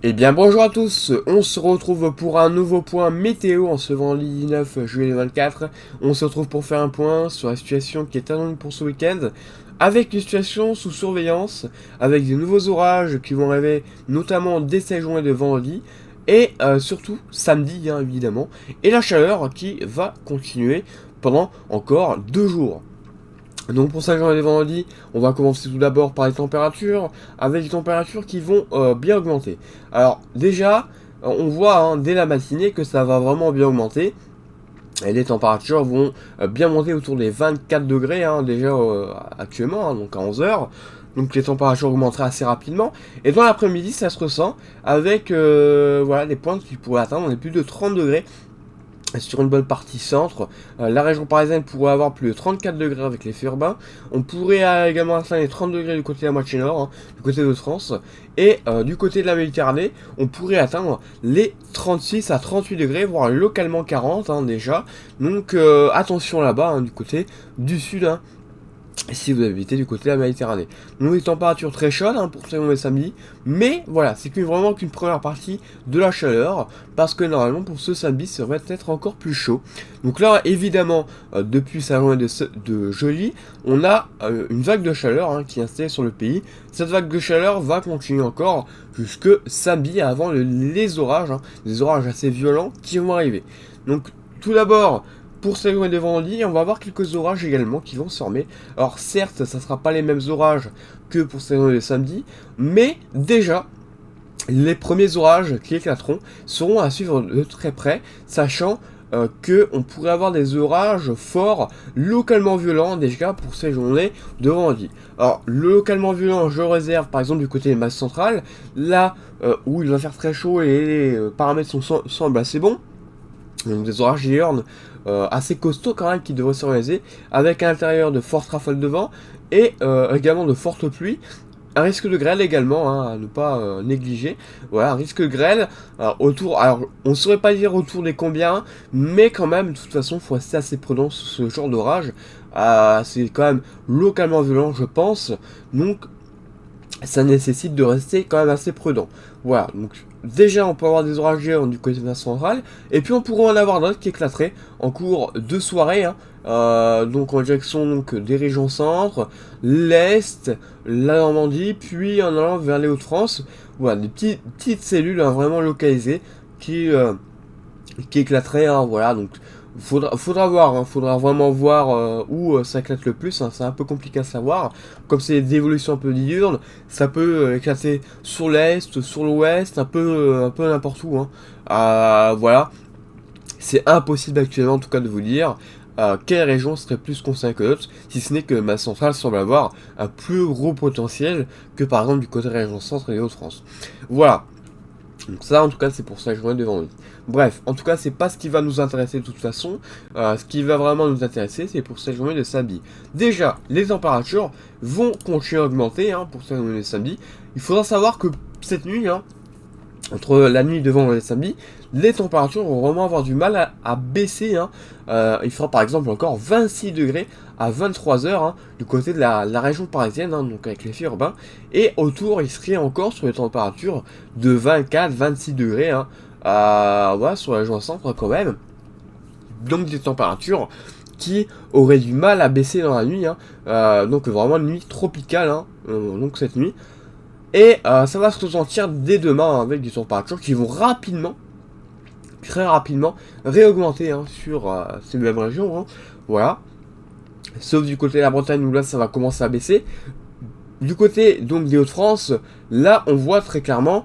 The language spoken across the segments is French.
Eh bien bonjour à tous, on se retrouve pour un nouveau point météo en ce vendredi 19 juillet 2024. On se retrouve pour faire un point sur la situation qui est attendue pour ce week-end, avec une situation sous surveillance, avec des nouveaux orages qui vont arriver notamment dès cette journée de vendredi, et surtout samedi évidemment, et la chaleur qui va continuer pendant encore 2 jours. Donc pour cette journée de vendredi, on va commencer tout d'abord par les températures, avec des températures qui vont bien augmenter. Alors déjà, on voit dès la matinée que ça va vraiment bien augmenter. Et les températures vont bien monter autour des 24 degrés déjà actuellement, donc à 11 heures. Donc les températures augmenteraient assez rapidement. Et dans l'après-midi, ça se ressent avec voilà, des pointes qui pourraient atteindre les plus de 30 degrés sur une bonne partie centre. La région parisienne pourrait avoir plus de 34 degrés avec les faits urbains. On pourrait également atteindre les 30 degrés du côté de la moitié nord, du côté de France. Et du côté de la Méditerranée, on pourrait atteindre les 36 à 38 degrés, voire localement 40 déjà. Donc attention là-bas, du côté du sud. Si vous habitez du côté de la Méditerranée. Donc des températures très chaudes pour ce jour samedi, mais voilà, c'est vraiment qu'une première partie de la chaleur, parce que normalement pour ce samedi, ça va être encore plus chaud. Donc là, évidemment, depuis sa journée de jeudi, on a une vague de chaleur qui est installée sur le pays. Cette vague de chaleur va continuer encore jusque samedi, avant les orages, des orages assez violents qui vont arriver. Donc tout d'abord, pour cette journée de vendredi, on va avoir quelques orages également qui vont se former. Alors certes, ça ne sera pas les mêmes orages que pour cette journée de samedi, mais déjà, les premiers orages qui éclateront seront à suivre de très près, sachant qu'on pourrait avoir des orages forts, localement violents déjà pour ces journées de vendredi. Alors, le localement violent, je réserve par exemple du côté des masses centrales, là où il va faire très chaud et les paramètres semblent assez bons. Donc des orages diurnes assez costauds quand même qui devraient se réaliser, avec à l'intérieur de fortes rafales de vent et également de fortes pluies. Un risque de grêle également, à ne pas négliger. Voilà, un risque de grêle autour. Alors, on ne saurait pas dire autour des combien, mais quand même, de toute façon, il faut rester assez prudent sur ce genre d'orage. C'est quand même localement violent, je pense. Donc, ça nécessite de rester quand même assez prudent. Voilà, donc déjà on peut avoir des orages géants du côté de la centrale, et puis on pourrait en avoir d'autres qui éclateraient en cours de soirée, donc en direction donc, des régions centre, l'Est, la Normandie, puis en allant vers les Hauts-de-France. Voilà, des petites cellules vraiment localisées qui éclateraient, voilà, donc faudra voir, faudra vraiment voir où ça éclate le plus, c'est un peu compliqué à savoir, comme c'est des évolutions un peu diurnes, ça peut éclater sur l'est, sur l'ouest, un peu n'importe où, voilà, c'est impossible actuellement en tout cas de vous dire quelle région serait plus concernée que d'autres, si ce n'est que ma centrale semble avoir un plus gros potentiel que par exemple du côté région centre et les Hauts-de-France. Voilà. Donc ça en tout cas c'est pour sa journée de vendredi. Bref, en tout cas c'est pas ce qui va nous intéresser de toute façon. Ce qui va vraiment nous intéresser c'est pour cette journée de samedi. Déjà, les températures vont continuer à augmenter pour cette journée de samedi. Il faudra savoir que cette nuit, entre la nuit de vendredi et samedi, les températures vont vraiment avoir du mal à baisser. Il fera par exemple encore 26 degrés à 23 heures du côté de la région parisienne, donc avec les faits urbains. Et autour, il serait encore sur les températures de 24-26 degrés voilà, sur la région centre quand même. Donc des températures qui auraient du mal à baisser dans la nuit. Donc vraiment une nuit tropicale, donc cette nuit. Et ça va se ressentir dès demain avec des températures qui vont rapidement, très rapidement, réaugmenter sur ces mêmes régions. Voilà. Sauf du côté de la Bretagne où là ça va commencer à baisser. Du côté donc des Hauts-de-France, là on voit très clairement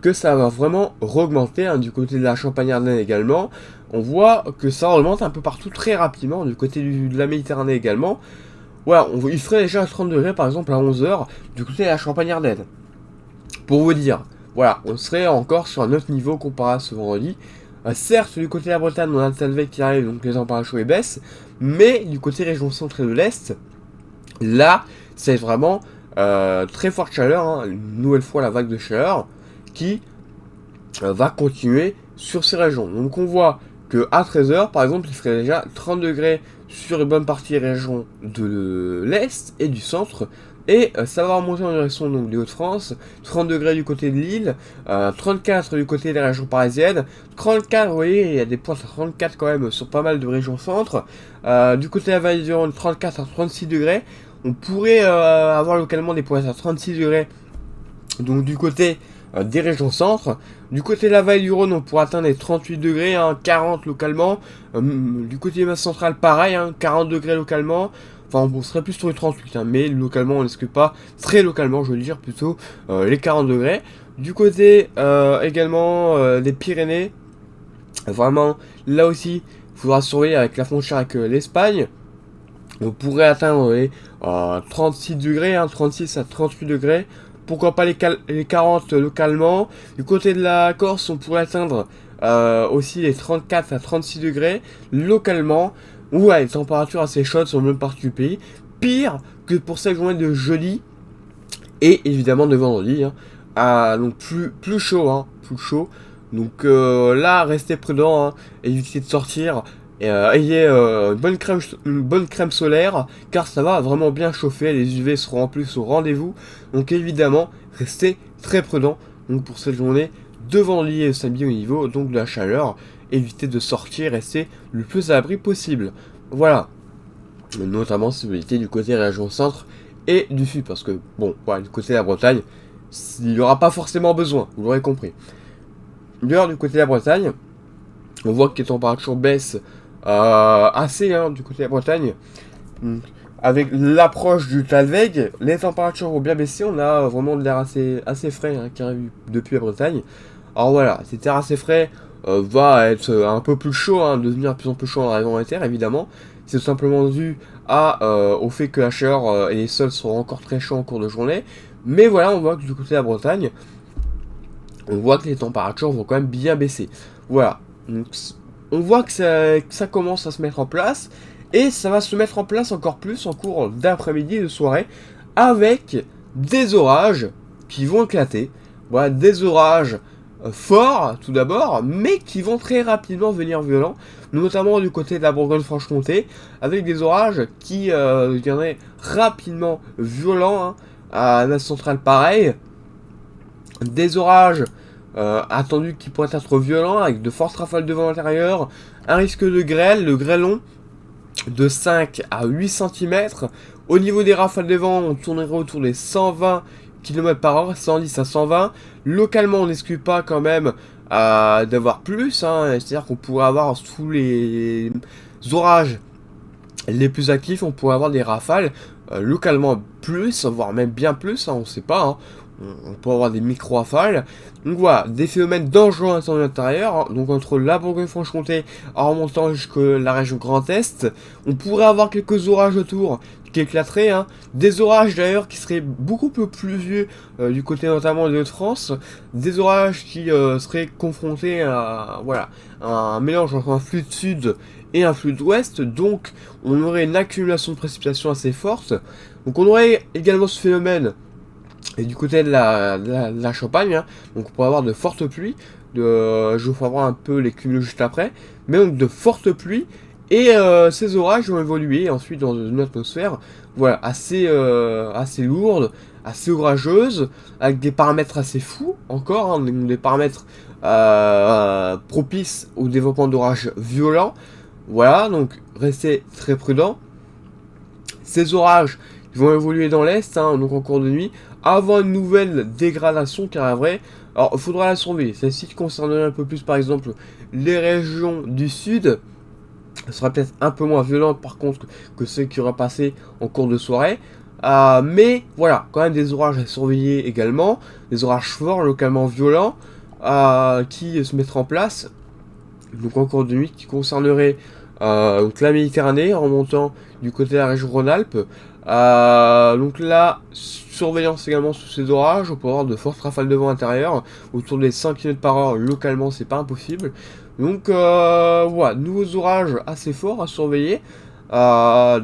que ça va vraiment augmenter. Du côté de la Champagne-Ardenne également, on voit que ça augmente un peu partout très rapidement. Du côté de la Méditerranée également. Voilà, il ferait déjà 30 degrés par exemple à 11 heures du côté de la Champagne-Ardenne. Pour vous dire, voilà, on serait encore sur un autre niveau comparé à ce vendredi. Certes, du côté de la Bretagne, on a le Salvé qui arrive, donc les températures baissent, mais du côté région centre et de l'Est, là, c'est vraiment très forte chaleur, une nouvelle fois la vague de chaleur, qui va continuer sur ces régions. Donc on voit que à 13h, par exemple, il ferait déjà 30 degrés sur une bonne partie des régions de l'Est et du centre, Et ça va remonter en direction donc, des Hauts-de-France, 30 degrés du côté de Lille, 34 du côté des régions parisiennes, 34, vous voyez, il y a des pointes à 34 quand même sur pas mal de régions centre. Du côté de la Vallée du Rhône, 34 à 36 degrés. On pourrait avoir localement des pointes à 36 degrés, donc du côté des régions centre. Du côté de la Vallée du Rhône, on pourrait atteindre les 38 degrés, 40 localement. Du côté de la centrale, pareil, 40 degrés localement. Enfin, on serait plus sur les 38, mais localement, on n'exclut pas, très localement, je veux dire, plutôt les 40 degrés. Du côté également des Pyrénées, vraiment, là aussi, il faudra surveiller avec la frontière avec l'Espagne. On pourrait atteindre les 36 degrés, 36 à 38 degrés. Pourquoi pas les 40 localement. Du côté de la Corse, on pourrait atteindre aussi les 34 à 36 degrés localement. Ouais, les températures assez chaudes sur même partie du pays. Pire que pour cette journée de jeudi et évidemment de vendredi. Donc plus chaud, plus chaud. Donc là, restez prudent, évitez de sortir. Ayez une bonne crème solaire, car ça va vraiment bien chauffer. Les UV seront en plus au rendez-vous. Donc évidemment, restez très prudent. Donc pour cette journée de vendredi et samedi au niveau donc de la chaleur. Évitez de sortir, restez le plus à l'abri possible. Voilà. Notamment si vous étiez du côté région centre et du sud, parce que bon, voilà, du côté de la Bretagne, il n'y aura pas forcément besoin, vous l'aurez compris. D'ailleurs, du côté de la Bretagne, on voit que les températures baissent assez du côté de la Bretagne. Donc, avec l'approche du Talweg, les températures vont bien baisser. On a vraiment de l'air assez frais qui arrive depuis la Bretagne. Alors voilà, cet air assez frais va être un peu plus chaud, devenir de plus en plus chaud en arrivant en été, évidemment. C'est tout simplement dû au fait que la chaleur et les sols seront encore très chauds en cours de journée. Mais voilà, on voit que du côté de la Bretagne, on voit que les températures vont quand même bien baisser. Voilà. Donc, on voit que ça commence à se mettre en place. Et ça va se mettre en place encore plus en cours d'après-midi et de soirée. Avec des orages qui vont éclater. Voilà, des orages forts tout d'abord, mais qui vont très rapidement devenir violents. Notamment du côté de la Bourgogne-Franche-Comté. Avec des orages qui deviendraient rapidement violents. À la centrale pareil. Des orages attendus qui pourraient être violents avec de fortes rafales de vent à l'intérieur, un risque de grêle, le grêlon de 5 à 8 cm. Au niveau des rafales de vent, on tournerait autour des 120 km/h, 110 à 120. Localement, on n'exclut pas quand même d'avoir plus, c'est-à-dire qu'on pourrait avoir sous les orages les plus actifs, on pourrait avoir des rafales localement plus, voire même bien plus, on ne sait pas. On peut avoir des micro-rafales. Donc voilà, des phénomènes dangereux à l'intérieur. Donc entre la Bourgogne-Franche-Comté en remontant jusqu'à la région Grand Est, on pourrait avoir quelques orages autour qui éclateraient. Des orages d'ailleurs qui seraient beaucoup plus pluvieux du côté notamment des Hauts-de-France. Des orages qui seraient confrontés à un mélange entre un flux de sud et un flux d'ouest. Donc on aurait une accumulation de précipitations assez forte. Donc on aurait également ce phénomène. Et du côté de la Champagne, donc on pourrait avoir de fortes pluies. Je vous ferai voir un peu les cumuls juste après. Mais donc de fortes pluies. Et ces orages vont évoluer ensuite dans une atmosphère assez lourde, assez orageuse, avec des paramètres assez fous encore, des paramètres propices au développement d'orages violents. Voilà, donc restez très prudents. Ces orages vont évoluer dans l'est, donc en cours de nuit, avant une nouvelle dégradation qui arriverait. Alors, il faudra la surveiller. Celle-ci concernerait un peu plus, par exemple, les régions du sud. Elle sera peut-être un peu moins violente, par contre, que celle qui aura passé en cours de soirée. Mais voilà, quand même des orages à surveiller également. Des orages forts, localement violents, qui se mettront en place. Donc en cours de nuit, qui concerneraient donc la Méditerranée, en remontant du côté de la région Rhône-Alpes. Donc là, surveillance également sous ces orages, on peut avoir de fortes rafales de vent intérieur, autour des 5 km/h localement, c'est pas impossible. Donc voilà, nouveaux orages assez forts à surveiller. Voilà,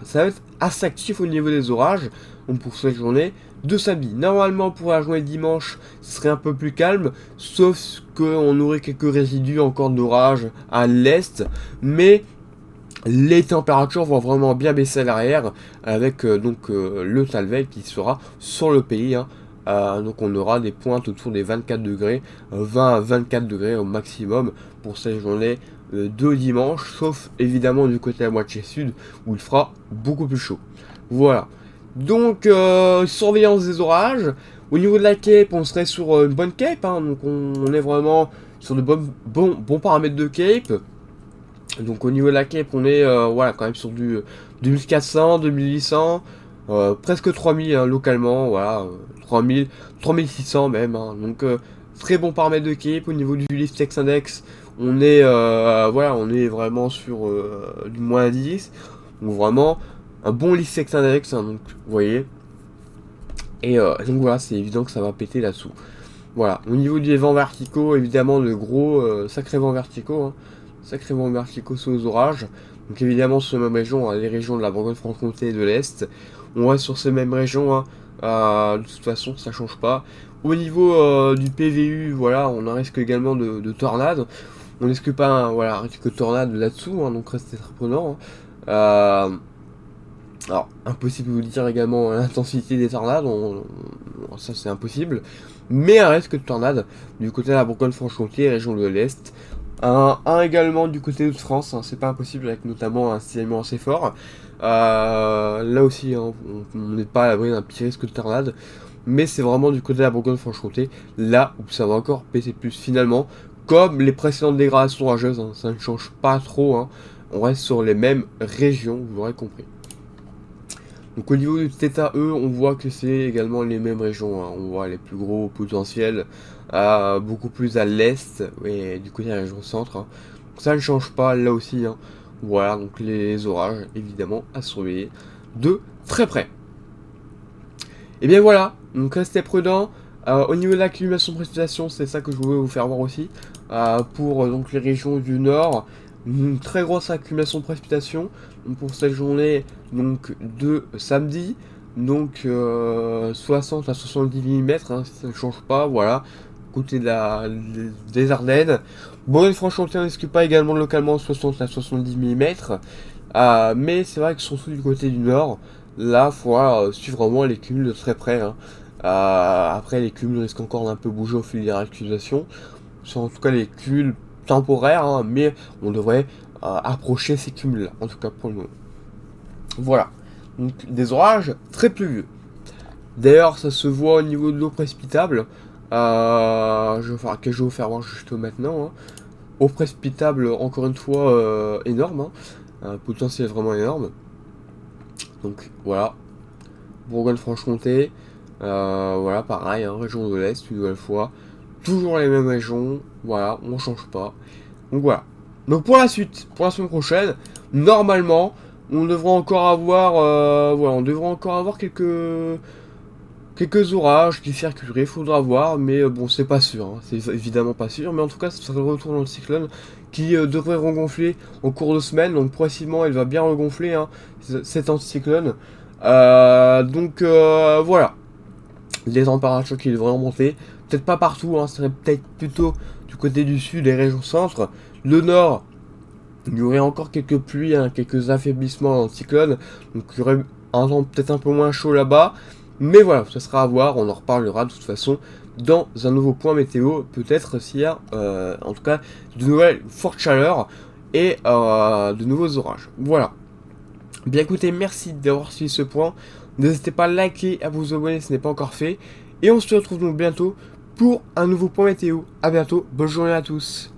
ça va être assez actif au niveau des orages, donc pour cette journée de samedi. Normalement pour la journée de dimanche, ce serait un peu plus calme, sauf qu'on aurait quelques résidus encore d'orage à l'est, mais Les températures vont vraiment bien baisser à l'arrière avec le Talvel qui sera sur le pays, hein. Donc on aura des pointes autour des 24 degrés, 20 à 24 degrés au maximum pour cette journée de dimanche, sauf évidemment du côté de la moitié sud où il fera beaucoup plus chaud. Voilà. Donc surveillance des orages. Au niveau de la cape, on serait sur une bonne cape, hein. Donc on est vraiment sur de bons paramètres de cape. Donc au niveau de la cape, on est voilà, quand même sur du 2400, 2800, presque 3000 hein, localement, voilà, 3000, 3600 même, hein. Donc très bon paramètre de cape. Au niveau du Liftex Index, on est voilà, on est vraiment sur du moins 10. Donc vraiment un bon Liftex Index, hein, donc vous voyez. Et donc voilà, c'est évident que ça va péter là-dessous. Voilà, au niveau des vents verticaux, évidemment de gros sacrés vents verticaux, hein. Sacrés vents verticaux sous les orages. Donc évidemment sur les mêmes régions, hein, les régions de la Bourgogne-Franche-Comté et de l'Est, on reste sur ces mêmes régions, hein. De toute façon ça change pas. Au niveau du PVU, voilà, on en risque également de tornades. On risque pas voilà, un risque de tornade là-dessous, hein, donc restez très prudent, hein. Alors, impossible de vous dire également l'intensité des tornades, ça c'est impossible, mais un risque de tornade du côté de la Bourgogne-Franche-Comté, région de l'Est, un également du côté de France, hein, c'est pas impossible avec notamment un cisaillement assez fort. Là aussi, hein, on n'est pas à l'abri d'un petit risque de tornade, mais c'est vraiment du côté de la Bourgogne-Franche-Comté, là où ça va encore péter plus finalement, comme les précédentes dégradations orageuses, hein, ça ne change pas trop, hein, on reste sur les mêmes régions, vous l'aurez compris. Donc au niveau du θE, on voit que c'est également les mêmes régions, hein. On voit les plus gros potentiels beaucoup plus à l'est, et du côté de la région centre, hein. Donc ça ne change pas là aussi, hein. Voilà, donc les orages, évidemment, à surveiller de très près. Et bien voilà, donc restez prudents. Au niveau de l'accumulation de précipitations, c'est ça que je voulais vous faire voir aussi. Pour donc les régions du nord, une très grosse accumulation de précipitations. Donc pour cette journée donc de samedi, donc 60 à 70 mm, hein, ça ne change pas, voilà. Côté des Ardennes. Bourgogne-Franche-Comté ne risque pas également localement 60 à 70 mm. Mais c'est vrai que surtout du côté du nord, là, il faudra suivre vraiment les cumuls de très près, hein. Après, les cumuls risquent encore d'un peu bouger au fil des accusations. C'est en tout cas les cumuls temporaires, hein, mais on devrait approcher ces cumuls-là, en tout cas pour le moment. Voilà. Donc, des orages très pluvieux. D'ailleurs, ça se voit au niveau de l'eau précipitable. Je vais vous faire voir juste maintenant, hein. Eau précipitable, encore une fois, énorme, hein. Potentiel vraiment énorme. Donc voilà, Bourgogne-Franche-Comté, voilà, pareil, hein, région de l'Est, une nouvelle fois, toujours les mêmes régions, voilà, on change pas. Donc voilà. Donc pour la suite, pour la semaine prochaine, normalement, on devra encore avoir, voilà, on devra encore avoir quelques orages qui circuleraient, faudra voir, mais bon, c'est pas sûr, hein, c'est évidemment pas sûr, mais en tout cas, ça retour dans le cyclone qui devrait regonfler en cours de semaine, donc progressivement, elle va bien regonfler, hein, cet anticyclone. Voilà, les températures qui devraient remonter, peut-être pas partout, hein, ce serait peut-être plutôt du côté du sud et régions centre. Le nord, il y aurait encore quelques pluies, hein, quelques affaiblissements dans le cyclone, donc il y aurait un temps peut-être un peu moins chaud là-bas. Mais voilà, ça sera à voir, on en reparlera de toute façon dans un nouveau point météo, peut-être s'il y a en tout cas de nouvelles fortes chaleurs et de nouveaux orages. Voilà. Bien écoutez, merci d'avoir suivi ce point. N'hésitez pas à liker, à vous abonner si ce n'est pas encore fait. Et on se retrouve donc bientôt pour un nouveau point météo. A bientôt, bonne journée à tous.